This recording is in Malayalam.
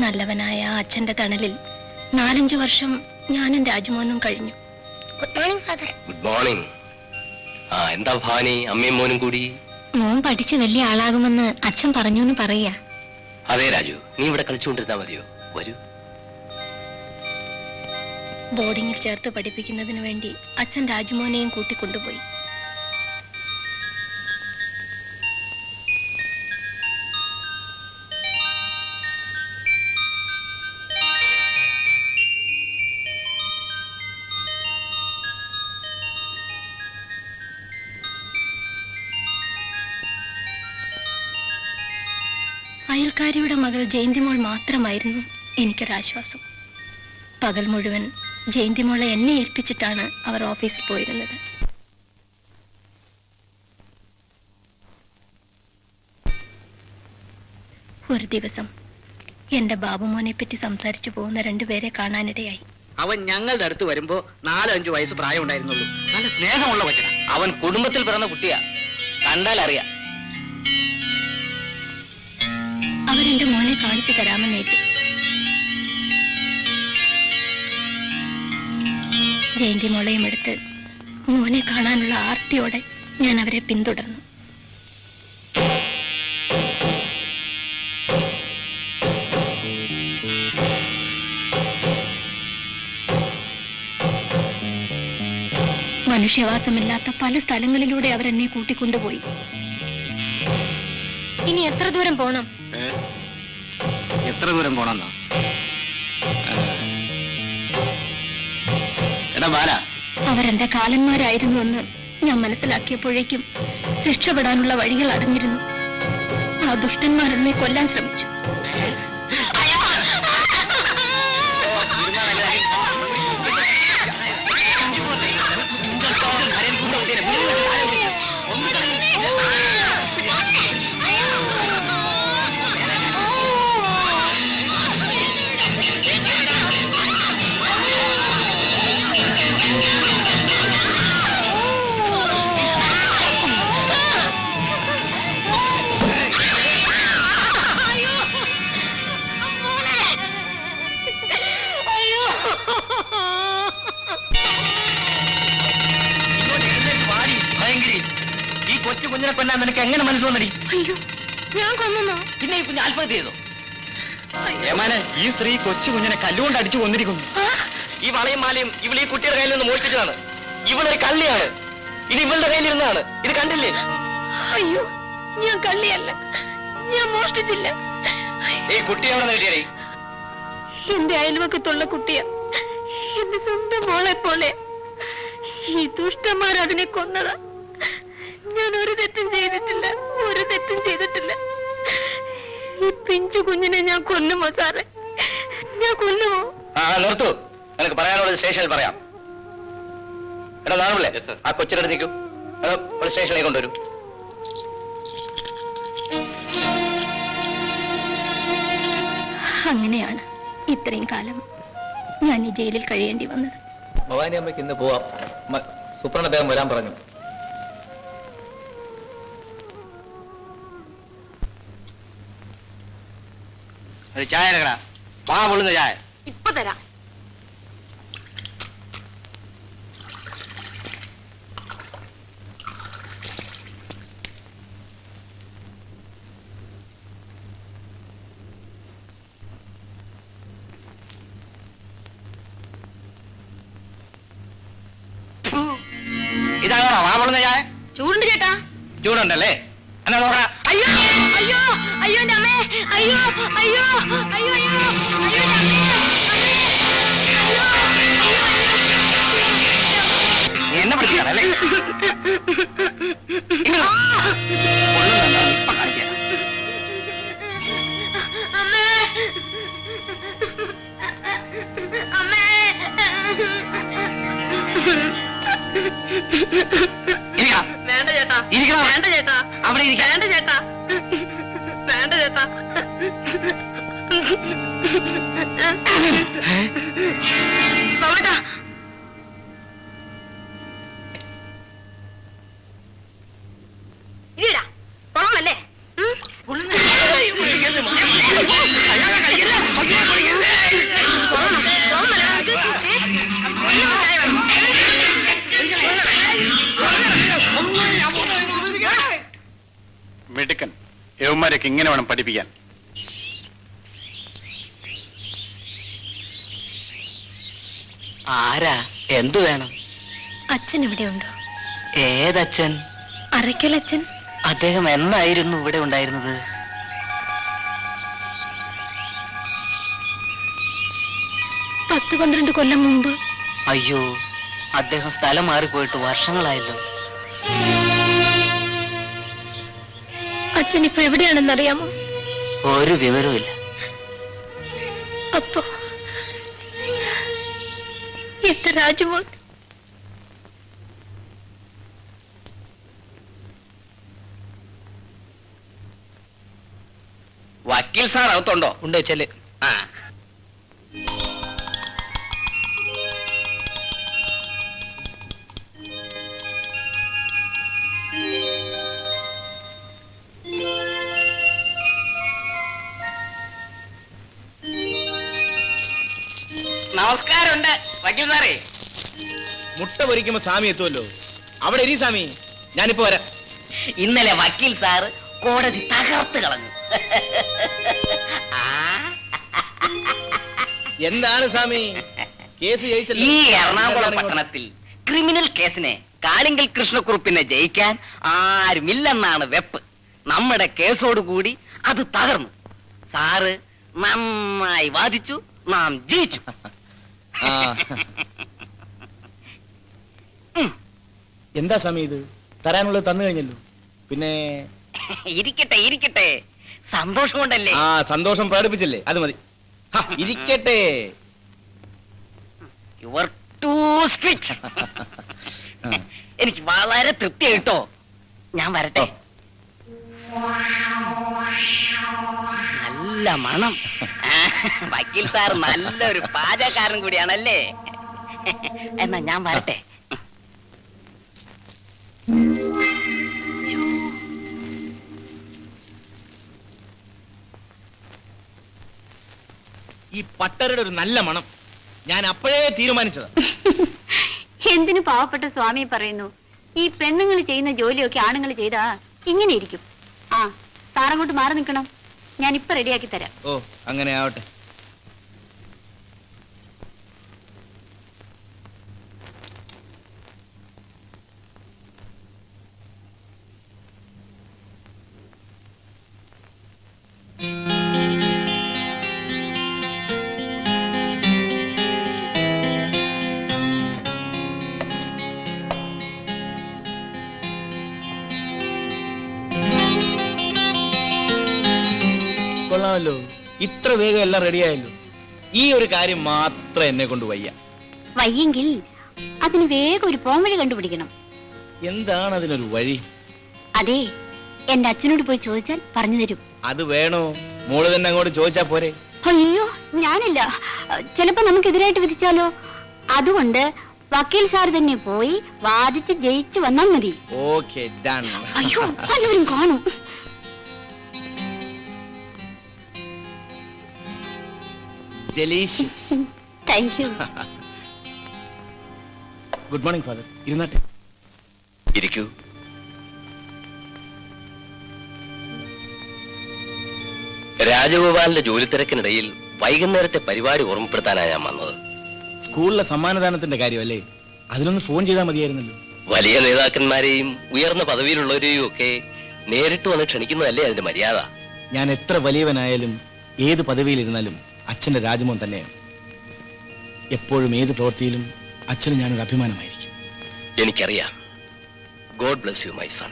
നല്ലവനായ അച്ഛന്റെ തണലിൽ 4-5 വർഷം ഞാനും രാജുമോനും കഴിഞ്ഞു. Good morning father. Good morning. എന്താ ഭാനി, അമ്മയും മോനും കൂടി? മോൻ പഠിച്ച് വലിയ ആളാകുമെന്ന് അച്ഛൻ പറഞ്ഞു എന്ന് പറയാ. അതെ രാജു, നീ ഇവിടെ കളിച്ചുകൊണ്ടിരുന്നാ മതിയോ? വരൂ. ബോർഡിങ്ങിൽ ചേർത്ത് പഠിപ്പിക്കുന്നതിന് വേണ്ടി അച്ഛൻ രാജുമോനെയും കൂട്ടിക്കൊണ്ടുപോയി. അയൽക്കാരിയുടെ മകൾ ജയന്തിമോൾ മാത്രമായിരുന്നു എനിക്കൊരാശ്വാസം. പകൽ മുഴുവൻ ജയന്തിമോളെ എന്നെ ഏൽപ്പിച്ചിട്ടാണ് അവർ ഓഫീസിൽ പോയിരുന്നത്. ഒരു ദിവസം എന്റെ ബാബുമോനെ പറ്റി സംസാരിച്ചു പോകുന്ന 2 പേരെ കാണാനിടയായി. അവൻ ഞങ്ങളുടെ അടുത്ത് വരുമ്പോ 4-5 വയസ്സ് പ്രായം ഉണ്ടായിരുന്നുള്ളൂ. നല്ല സ്നേഹമുള്ള കൊച്ചനാ. അവൻ കുടുംബത്തിൽ പിറന്ന കുട്ടിയാ, കണ്ടാൽ അറിയാം. അവരെന്റെ മോനെ കാണിച്ചു തരാമെന്നേറ്റു. ജയന്തി മോളെയും എടുത്ത് മോനെ കാണാനുള്ള ആർത്തിയോടെ ഞാൻ അവരെ പിന്തുടർന്നു. മനുഷ്യവാസമില്ലാത്ത പല സ്ഥലങ്ങളിലൂടെ അവരെന്നെ കൂട്ടിക്കൊണ്ടുപോയി. ഇനി എത്ര ദൂരം പോണം? എത്ര ദൂരം പോണെന്നോ? അവരെന്റെ കാലന്മാരായിരുന്നുവെന്ന് ഞാൻ മനസ്സിലാക്കിയപ്പോഴേക്കും രക്ഷപ്പെടാനുള്ള വഴികൾ അടഞ്ഞിരുന്നു. ആ ദുഷ്ടന്മാരെന്നെ കൊല്ലാൻ ശ്രമിച്ചു. കൊച്ചു കുഞ്ഞിനെ കൊല്ലാൻ നിനക്ക് എങ്ങനെ മനസ്സ് വന്നടി? അയ്യോ, ഞാൻ കൊന്നോ? പിന്നെ ഈ കുഞ്ഞ് ആത്മഹത്യ ചെയ്തോ? ഈ സ്ത്രീ കൊച്ചു കുഞ്ഞിനെ കല്ലുകൊണ്ട് അടിച്ചു കൊന്നിരിക്കുന്നു. ഈ വളയും മാലയും ഇവൾ ഈ കുട്ടിയുടെ കയ്യിൽ നിന്ന് മോഷ്ടിച്ചതാണ്. ഇവളൊരു കള്ളിയാണ്. ഇത് ഇവളുടെ കയ്യിലിരുന്നതാണ്. ഇത് കണ്ടില്ലേ? അയ്യോ, ഞാൻ കള്ളിയല്ല, ഞാൻ മോഷ്ടിച്ചില്ല. ഈ കുട്ടി എവിടെ നേടിയേ? എന്റെ അയൽവക്കത്തുള്ള കുട്ടിയാ, എന്റെ സ്വന്തം മോളെ പോലെ. ഈ ദുഷ്ടന്മാർ അതിനെ കൊന്നതാ. ഞാൻ ഒരു തെറ്റും ചെയ്തിട്ടില്ല, ഒരു തെറ്റും ചെയ്തിട്ടില്ല. ഈ പിഞ്ചു കുഞ്ഞിനെ ഞാൻ കൊല്ലുമോ സാറേ? ഞാൻ കൊല്ലുമോ? നിർത്തു, നിനക്ക് പറയാനുള്ളത് സ്റ്റേഷനിൽ പറയാം. എടാ നാണല്ലേ, ആ കൊച്ചിനടുത്ത് നിൽക്കൂ. സ്റ്റേഷനിലേക്ക് കൊണ്ടുവരൂ. അങ്ങനെയാണ് ഇത്രയും കാലം ഞാൻ ഈ ജയിലിൽ കഴിയേണ്ടി വന്നത്. ഭവാനി അമ്മയ്ക്ക് ഇന്ന് പോവാം. സുപ്രണ അദ്ദേഹം വരാൻ പറഞ്ഞു. ചായ എടുക്കടാ, വാ പൊള്ളുന്ന ചായ. ഇപ്പൊ തരാം. ഇതാണോ വാ പൊള്ളുന്ന ചായ? ചൂടുണ്ട് ചേട്ടാ. ചൂടുണ്ടല്ലേ? എന്നാ നോക്കടാ. അയ്യോ അയ്യോ അയ്യോ അമ്മേ, അയ്യോ അയ്യോ അയ്യോ അയ്യോ അയ്യോ അമ്മേ, നീ എന്നെ പഠിപ്പിക്കാണല്ലേ? വേണ്ട ചേട്ടാ, വേണ്ട ചേട്ടാ, അവിടെ വേണ്ട ചേട്ടാ, വേണ്ട ചേട്ടാ. ബാബേട്ടാ, ഇടാ കൊള്ളാമല്ലേ? പിള്ളേരൊക്കെ ഇങ്ങനെ വേണം പഠിപ്പിക്കാൻ. ആരാ? എന്തു വേണം? അച്ഛൻ ഇവിടെ ഉണ്ടോ? ഏതച്ഛൻ? അറയ്ക്കലച്ഛൻ. അദ്ദേഹം എന്നായിരുന്നു ഇവിടെ ഉണ്ടായിരുന്നത്? 10-12 കൊല്ലം മുമ്പ്. അയ്യോ, അദ്ദേഹം സ്ഥലം മാറിപ്പോയിട്ട് വർഷങ്ങളായല്ലോ. അച്ഛൻ ഇപ്പൊ എവിടെയാണെന്നറിയാമോ? ഒരു വിവരവുമില്ല. അപ്പോ എന്റെ രാജമോൻ. വക്കീൽ സാർ അകത്തുണ്ടോ? ഉണ്ട് ചെല്ല്. ആ, നമസ്കാരമുണ്ട് വക്കീൽ സാറേ. മുട്ട പൊരിക്കുമ്പോ സ്വാമി എത്തുമല്ലോ. അവിടെ ഇരി സ്വാമി, ഞാനിപ്പോ വരാം. ഇന്നലെ വക്കീൽ സാറ് കോടതി തകർത്ത് കളഞ്ഞു. എന്താണ് സ്വാമി കേസ് ജയിച്ചല്ലോ? ഈ എറണാകുളം പട്ടണത്തിൽ ക്രിമിനൽ കേസിനെ കാളിങ്കൽ കൃഷ്ണക്കുറുപ്പിനെ ജയിക്കാൻ ആരുമില്ലെന്നാണ് വെപ്പ്. നമ്മുടെ കേസോടുകൂടി അത് തകർന്നു. സാറ് നന്നായി വാദിച്ചു, നാം ജയിച്ചു. ആ. എന്താ സ്വാമി ഇത്? തരാനുള്ളത് തന്നു കഴിഞ്ഞല്ലോ, പിന്നെ ഇരിക്കട്ടെ ഇരിക്കട്ടെ, സന്തോഷം കൊണ്ടല്ലേ. ആ സന്തോഷം പ്രകടിപ്പിച്ചല്ലേ, അത് മതി. ഇരിക്കട്ടെ. Your too strict. എനിക്ക് വളരെ തൃപ്തിയായിട്ടോ. ഞാൻ വരട്ടെ. നല്ല മണം. വക്കീൽ സാർ നല്ലൊരു പാചകക്കാരൻ കൂടിയാണല്ലേ. എന്നാ ഞാൻ വരട്ടെ. ഈ പട്ടരുടെ ഒരു നല്ല മണം ഞാൻ അപ്പോഴേ തീരുമാനിച്ചതാ. എന്തിനു പാവപ്പെട്ട സ്വാമി പറയുന്നു? ഈ പെണ്ണുങ്ങൾ ചെയ്യുന്ന ജോലിയൊക്കെ ആണുങ്ങൾ ചെയ്താ ഇങ്ങനെ ഇരിക്കും. ആ, സാറങ്ങോട്ട് മാറി നിൽക്കണം. ഞാൻ ഇപ്പൊ റെഡിയാക്കി തരാം. ഓ, അങ്ങനെ ആവട്ടെ. കൊള്ളാമല്ലോ, ഇത്ര വേഗം എല്ലാം റെഡിയായല്ലോ. ഈ ഒരു കാര്യം മാത്രം എന്നെ കൊണ്ട് വയ്യ. വയ്യെങ്കിൽ അതിന് വേഗം ഒരു പോംവഴി കണ്ടുപിടിക്കണം. എന്താണ് അതിനൊരു വഴി? അതെ, എന്റെ അച്ഛനോട് പോയി ചോദിച്ചാൽ പറഞ്ഞു തരും. അത് വേണോ? മോള് തന്നെ അങ്ങോട്ട് ചോദിച്ചാ പോരെ? അയ്യോ, ഞാനില്ല. ചിലപ്പോ നമുക്കെതിരായിട്ട് വിധിച്ചാലോ. അതുകൊണ്ട് വക്കീൽ സാർ തന്നെ പോയി വാദിച്ച് ജയിച്ചു വന്നാൽ മതി. Okay, done. അയ്യോ, പലവരും കാണും. Delicious. Thank you. Good morning father. ഇരുന്നാട്ടെ. ഇരിക്കൂ. രാജഗോപാലിന്റെ ജോലി തിരക്കിനിടയിൽ വൈകുന്നേരത്തെ പരിപാടി ഓർമ്മപ്പെടുത്താനാണ് ഞാൻ വന്നത്. സ്കൂളിലെ സമ്മാനദാനത്തിന്റെ കാര്യമല്ലേ? അതിനൊന്ന് ഫോൺ ചെയ്താൽ മതിയായിരുന്നല്ലോ. വലിയ നേതാക്കന്മാരെയും ഉയർന്ന പദവിയിലുള്ളവരെയും ഒക്കെ നേരിട്ട് വന്ന് ക്ഷണിക്കുന്നതല്ലേ അതിന്റെ മര്യാദ. ഞാൻ എത്ര വലിയവനായാലും ഏത് പദവിയിലിരുന്നാലും അച്ഛന്റെ രാജമോൻ തന്നെയാണ്. എപ്പോഴും ഏത് പ്രവൃത്തിയിലും അച്ഛന് ഞാനൊരു അഭിമാനമായിരിക്കും. എനിക്കറിയാം. God bless you my son.